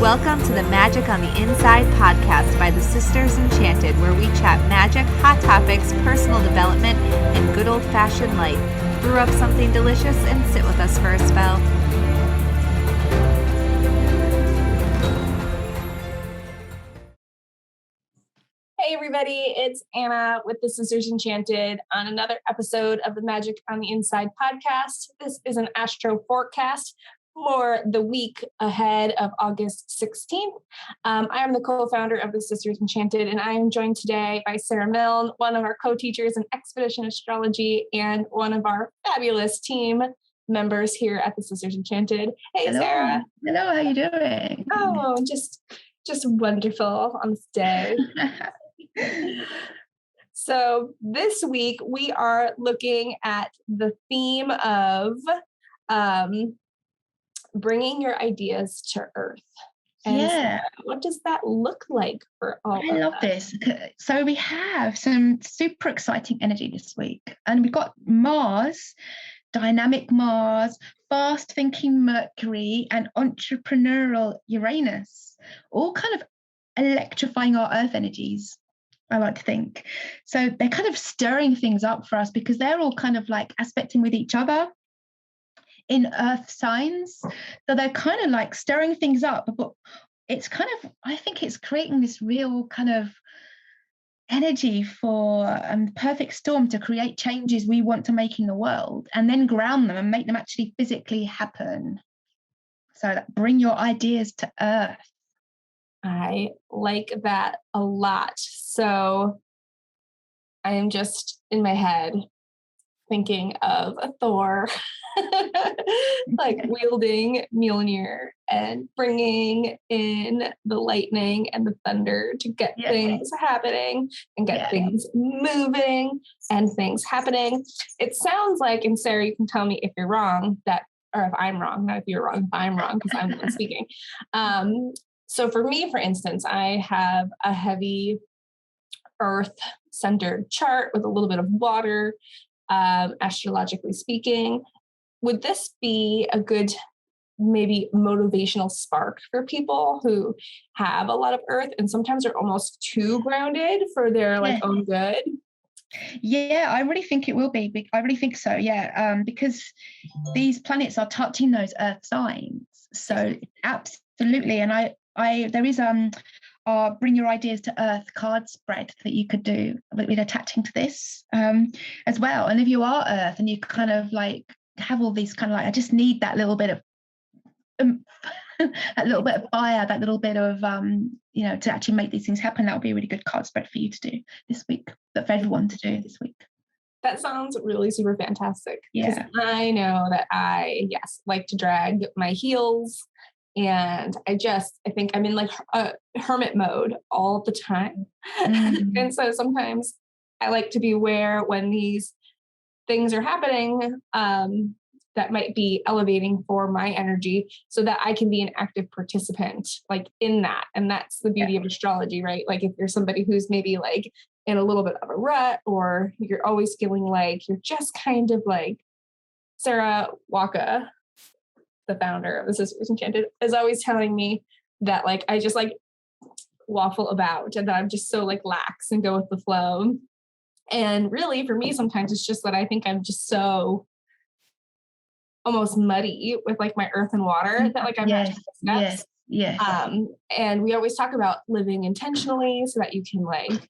Welcome to the Magic on the Inside podcast by the Sisters Enchanted, where we chat magic, hot topics, personal development, and good old-fashioned life. Brew up something delicious and sit with us for a spell. Hey everybody, it's Anna with the Sisters Enchanted on another episode of the Magic on the Inside podcast. This is an Astro forecast for the week ahead of August 16th. I am the co-founder of the Sisters Enchanted, and I am joined today by Sarah Milne, one of our co-teachers in Expedition Astrology and one of our fabulous team members here at the Sisters Enchanted. Hey, Hello. Sarah. Hello, how are you doing? Oh, just wonderful on this day. So this week we are looking at the theme of bringing your ideas to Earth. And Yeah. so what does that look like for all I love this. So we have some super exciting energy this week. And we've got Mars, dynamic Mars, fast thinking Mercury, and entrepreneurial Uranus, all kind of electrifying our Earth energies, I like to think. So they're kind of stirring things up for us because they're all kind of like aspecting with each other in Earth signs. So they're kind of like stirring things up, but it's kind of, I think it's creating this real kind of energy for perfect storm to create changes we want to make in the world and then ground them and make them actually physically happen. So that bring your ideas to Earth. I like that a lot. So I am just in my head thinking of a Thor like wielding Mjolnir and bringing in the lightning and the thunder to get things happening and get things moving and things happening. It sounds like, and Sarah, you can tell me if you're wrong, that, or if I'm wrong, not if you're wrong, if I'm wrong, because I'm the one speaking. So for me, for instance, I have a heavy Earth-centered chart with a little bit of water, astrologically speaking. Would this be a good, maybe motivational spark for people who have a lot of Earth and sometimes are almost too grounded for their own good? Yeah, I really think it will be. I really think so. Yeah, because these planets are touching those Earth signs. So absolutely, and there is our Bring Your Ideas to Earth card spread that you could do with attaching to this as well. And if you are Earth and you kind of like have all these kind of like, I just need that little bit of that little bit of fire, that little bit of to actually make these things happen, that would be a really good card spread for you to do this week, but for everyone to do this week. That sounds really super fantastic. Yeah, I know that I like to drag my heels. And I think I'm in like a hermit mode all the time. And so sometimes I like to be aware when these things are happening that might be elevating for my energy so that I can be an active participant like in that. And that's the beauty of astrology, right? Like if you're somebody who's maybe like in a little bit of a rut, or you're always feeling like you're just kind of like Sarah Waka, the founder of the Sisters Enchanted, is always telling me that like I just like waffle about and that I'm just so like lax and go with the flow. And really for me sometimes it's just that I think I'm just so almost muddy with like my earth and water that like I'm not taking steps. Yes. And we always talk about living intentionally so that you can like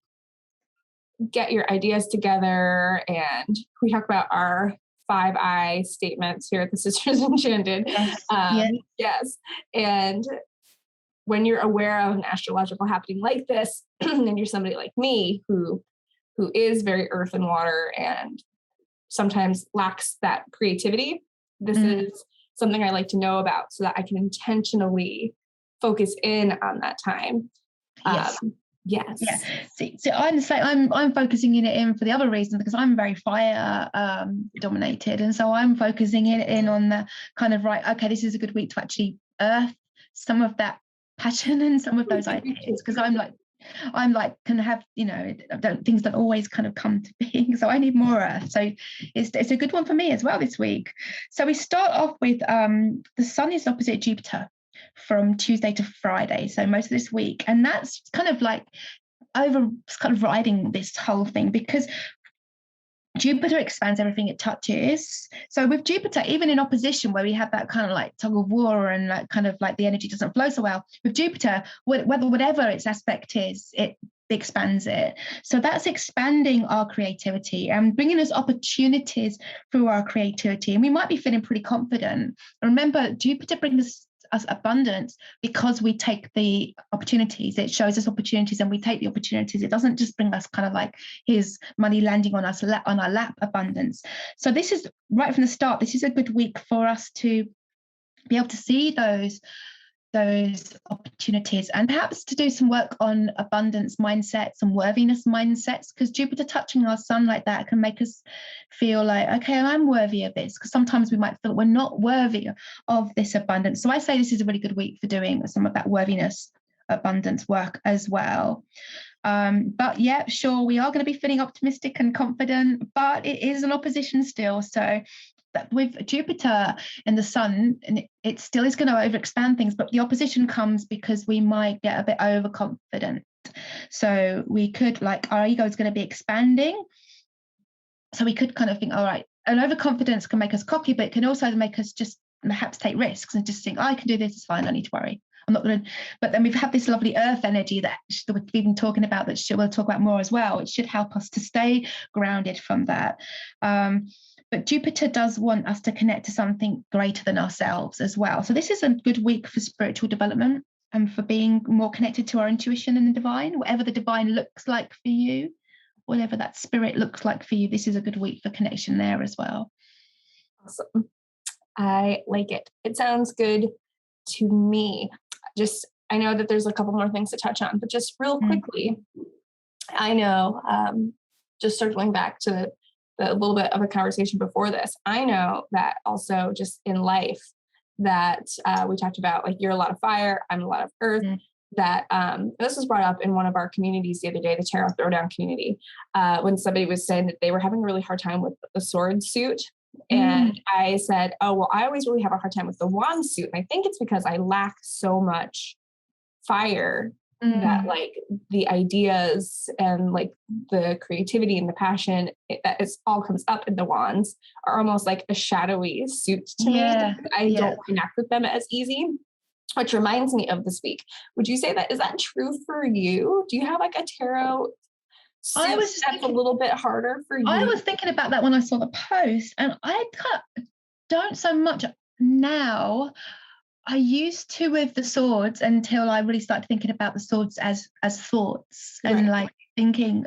get your ideas together, and we talk about our 5I statements here at the Sisters Enchanted. Yes. And when you're aware of an astrological happening like this, and you're somebody like me who is very earth and water and sometimes lacks that creativity, this is something I like to know about so that I can intentionally focus in on that time. Yes. Yeah. So I'm focusing it in for the other reason, because I'm very fire dominated, and so I'm focusing it in on the kind of okay, this is a good week to actually earth some of that passion and some of those ideas, because I'm like can have things don't always kind of come to being, so I need more earth. So it's a good one for me as well this week. So we start off with the sun is opposite Jupiter from Tuesday to Friday, so most of this week. And that's kind of like riding this whole thing, because Jupiter expands everything it touches. So with Jupiter, even in opposition, where we have that kind of like tug of war and like kind of like the energy doesn't flow so well, with Jupiter, whatever its aspect is, it expands it. So that's expanding our creativity and bringing us opportunities through our creativity. And we might be feeling pretty confident. Remember, Jupiter brings us abundance because we take the opportunities. It shows us opportunities and we take the opportunities. It doesn't just bring us kind of like here's money landing on us on our lap abundance. So this is right from the start. This is a good week for us to be able to see those opportunities, and perhaps to do some work on abundance mindsets and worthiness mindsets, because Jupiter touching our sun like that can make us feel like, okay, I'm worthy of this, because sometimes we might feel we're not worthy of this abundance. So I say this is a really good week for doing some of that worthiness abundance work as well. But yeah, sure, we are going to be feeling optimistic and confident, but it is an opposition still. So that with Jupiter and the sun, and it still is going to overexpand things, but the opposition comes because we might get a bit overconfident. So we could, like, our ego is going to be expanding. So we could kind of think, all right, and overconfidence can make us cocky, but it can also make us just perhaps take risks and just think, I can do this, it's fine, I don't need to worry. I'm not going to, but then we've had this lovely earth energy that we've been talking about that we'll talk about more as well. It should help us to stay grounded from that. But Jupiter does want us to connect to something greater than ourselves as well. So this is a good week for spiritual development and for being more connected to our intuition and the divine, whatever the divine looks like for you, whatever that spirit looks like for you. This is a good week for connection there as well. Awesome. I like it. It sounds good to me. I know that there's a couple more things to touch on, but just real quickly, I know, just circling back to a little bit of a conversation before this, I know that also just in life that we talked about, like, you're a lot of fire, I'm a lot of earth, that this was brought up in one of our communities the other day, the Tarot Throwdown community, when somebody was saying that they were having a really hard time with the sword suit. And I said, oh, well, I always really have a hard time with the wand suit. And I think it's because I lack so much fire that, like, the ideas and like the creativity and the passion that all comes up in the wands are almost like a shadowy suit to me. I don't connect with them as easy, which reminds me of this week. Would you say is that true for you? Do you have like a tarot suit that's a little bit harder for you? I was thinking about that when I saw the post, and I don't so much now. I used to with the swords until I really started thinking about the swords as thoughts and like thinking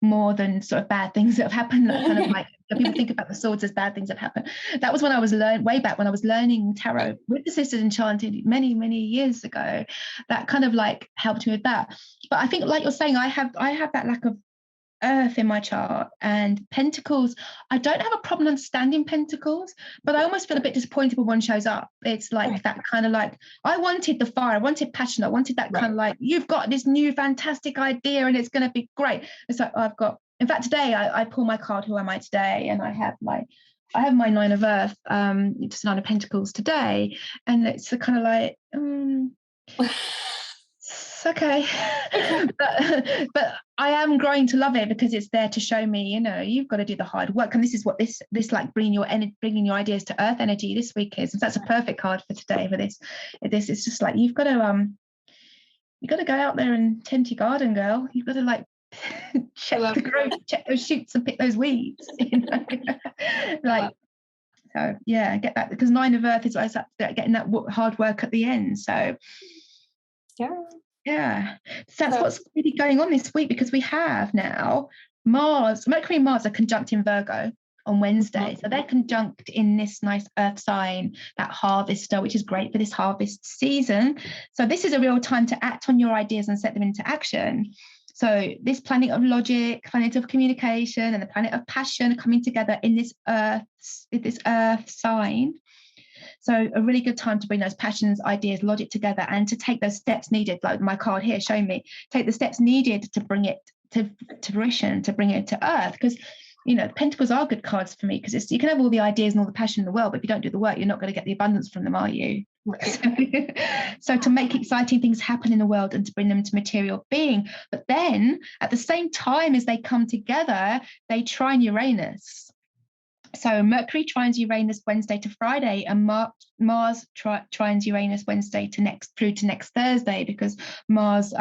more than sort of bad things that have happened. That kind of like people think about the swords as bad things that happen. That was when I was way back when I was learning tarot with the Sisters Enchanted many years ago. That kind of like helped me with that. But I think, like you're saying, I have that lack of earth in my chart, and pentacles, I don't have a problem understanding pentacles, but I almost feel a bit disappointed when one shows up. It's like that kind of like, I wanted the fire, I wanted passion, I wanted that kind of like, you've got this new fantastic idea and it's going to be great. It's like, in fact today I pull my card, who am I today, and I have my Nine of Earth, just Nine of Pentacles today, and it's the kind of like okay. but I am growing to love it because it's there to show me, you've got to do the hard work. And this is what this like bringing your ideas to earth energy this week is. And that's a perfect card for today for this. It's just like, you've got to go out there and tend your garden, girl. You've got to like check the growth, check those shoots and pick those weeds. Like, so yeah, get that, because Nine of Earth is always getting that hard work at the end. So yeah, so that's what's really going on this week, because we have now Mercury and Mars are conjunct in Virgo on Wednesday. So they're conjunct in this nice earth sign, that harvester, which is great for this harvest season. So this is a real time to act on your ideas and set them into action. So this planet of logic, planet of communication, and the planet of passion coming together in this earth sign. So a really good time to bring those passions, ideas, logic together, and to take those steps needed, like my card here showing me, take the steps needed to bring it to fruition, to bring it to earth. Because, Pentacles are good cards for me, because you can have all the ideas and all the passion in the world, but if you don't do the work, you're not going to get the abundance from them, are you? Right. So to make exciting things happen in the world and to bring them to material being. But then at the same time as they come together, they trine Uranus. So Mercury trines Uranus Wednesday to Friday, and Mars trines Uranus Wednesday to through to next Thursday, because Mars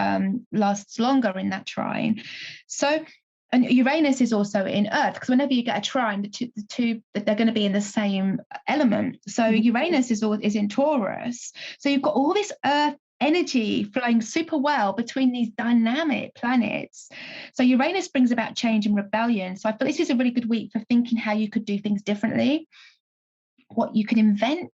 lasts longer in that trine. So, and Uranus is also in Earth, because whenever you get a trine, the two they're going to be in the same element. So Uranus is in Taurus. So you've got all this Earth energy flowing super well between these dynamic planets. So Uranus brings about change and rebellion. So I feel this is a really good week for thinking how you could do things differently, what you could invent,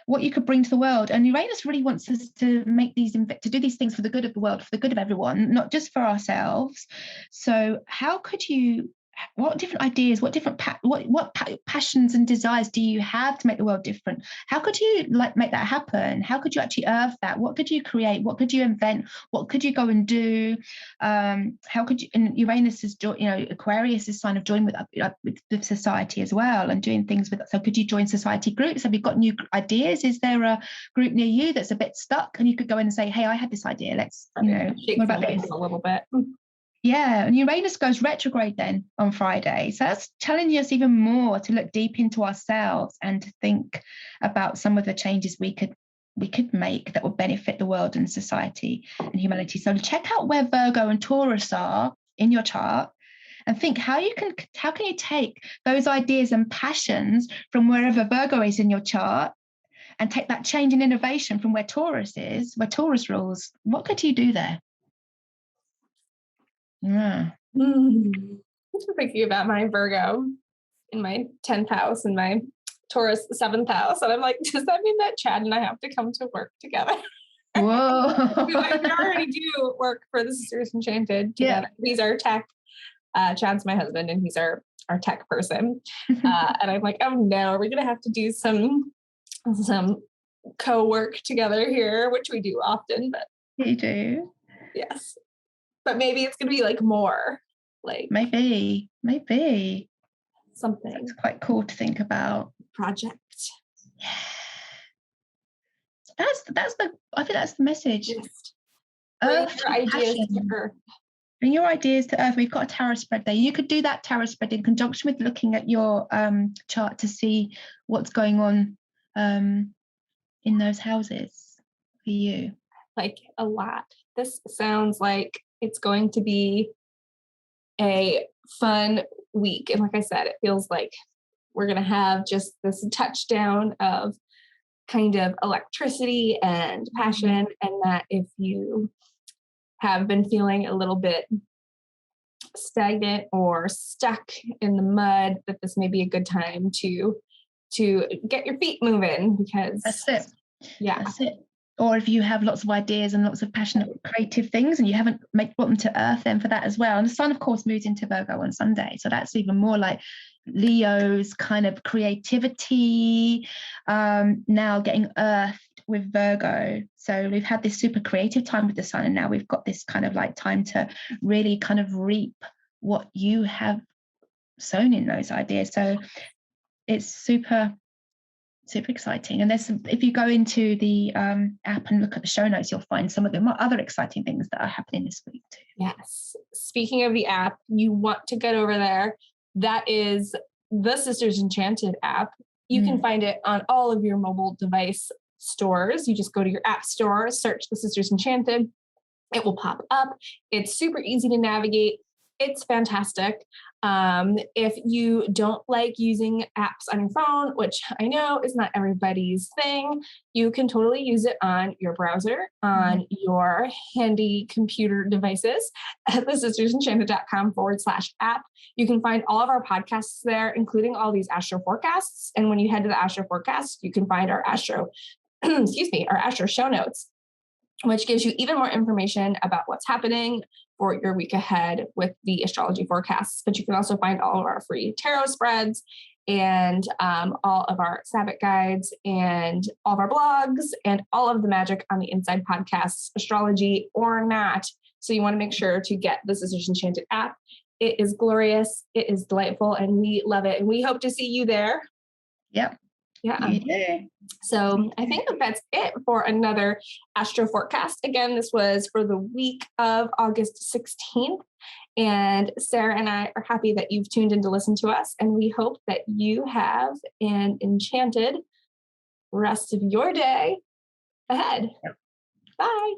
what you could bring to the world. And Uranus really wants us to to do these things for the good of the world, for the good of everyone, not just for ourselves. So how could you, what different ideas, what different what passions and desires do you have to make the world different? How could you make that happen? How could you actually earth that? What could you create? What could you invent? What could you go and do? How could you? And Uranus is, Aquarius is sign of join with society as well, and doing things with. So could you join society groups? Have you got new ideas? Is there a group near you that's a bit stuck, and you could go in and say, "Hey, I had this idea. Let's, shake what about this?" a little bit. Yeah, and Uranus goes retrograde then on Friday. So that's challenging us even more to look deep into ourselves and to think about some of the changes we could make that will benefit the world and society and humanity. So check out where Virgo and Taurus are in your chart and think how can you take those ideas and passions from wherever Virgo is in your chart and take that change and innovation from where Taurus is, where Taurus rules. What could you do there? Yeah. I'm thinking about my Virgo in my 10th house and my Taurus 7th house. And I'm like, does that mean that Chad and I have to come to work together? Whoa. We already do work for the Sisters Enchanted together. Yeah. He's our tech. Chad's my husband and he's our tech person. And I'm like, oh no, are we going to have to do some co-work together here, which we do often, but you do. Yes. But maybe it's going to be like more like maybe something. That's quite cool to think about. Project. Yeah. I think that's the message. Bring your ideas to Earth. Bring your ideas to Earth. We've got a tarot spread there. You could do that tarot spread in conjunction with looking at your chart to see what's going on in those houses for you. Like a lot. This sounds like it's going to be a fun week. And like I said, it feels like we're going to have just this touchdown of kind of electricity and passion. And that if you have been feeling a little bit stagnant or stuck in the mud, that this may be a good time to get your feet moving, because that's it. Yeah. That's it. Or if you have lots of ideas and lots of passionate creative things and you haven't brought them to Earth, then for that as well. And the sun, of course, moves into Virgo on Sunday. So that's even more like Leo's kind of creativity now getting earthed with Virgo. So we've had this super creative time with the sun, and now we've got this kind of like time to really kind of reap what you have sown in those ideas. So it's super exciting. And if you go into the app and look at the show notes, you'll find some of the other exciting things that are happening this week too. Yes. Speaking of the app, you want to get over there. That is the Sisters Enchanted app. You can find it on all of your mobile device stores. You just go to your app store, search the Sisters Enchanted. It will pop up. It's super easy to navigate. It's fantastic. If you don't like using apps on your phone, which I know is not everybody's thing, you can totally use it on your browser, on your handy computer devices at thesistersenchanted.com/app. You can find all of our podcasts there, including all these astro forecasts. And when you head to the astro forecast, you can find our astro, our astro show notes, which gives you even more information about what's happening for your week ahead with the astrology forecasts. But you can also find all of our free tarot spreads and all of our Sabbath guides and all of our blogs and all of the magic on the Inside podcasts, astrology or not. So you want to make sure to get the Sisters Enchanted app. It is glorious. It is delightful, and we love it. And we hope to see you there. Yep. Yeah. You do. So I think that's it for another Astro forecast. Again, this was for the week of August 16th. And Sarah and I are happy that you've tuned in to listen to us. And we hope that you have an enchanted rest of your day ahead. Bye.